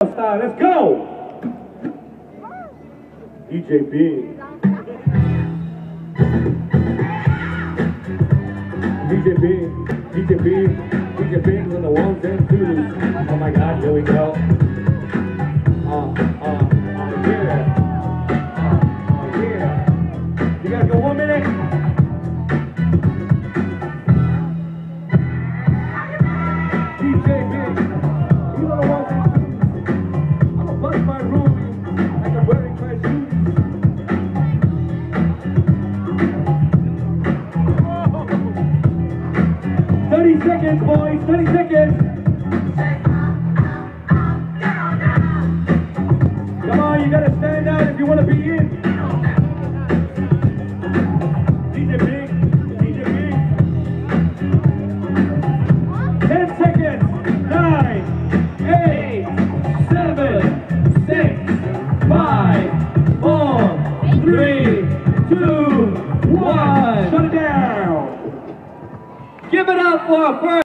Style. Let's go! DJ Big. DJ Big. DJ Big. DJ Big on the ones and twos. Oh my God, here we go. Yeah. Yeah. You guys go 1 minute. DJ Big. You know the ones and twos. I'ma bust my room like I'm wearing my shoes. 30 seconds, boys. 30 seconds. Come on, you gotta stand out if you wanna be in. DJ Big. DJ Big. 10 seconds. 9, 8, 7, 6, 5, 4, 3, 2, 1. Shut it down. Give it up for our first.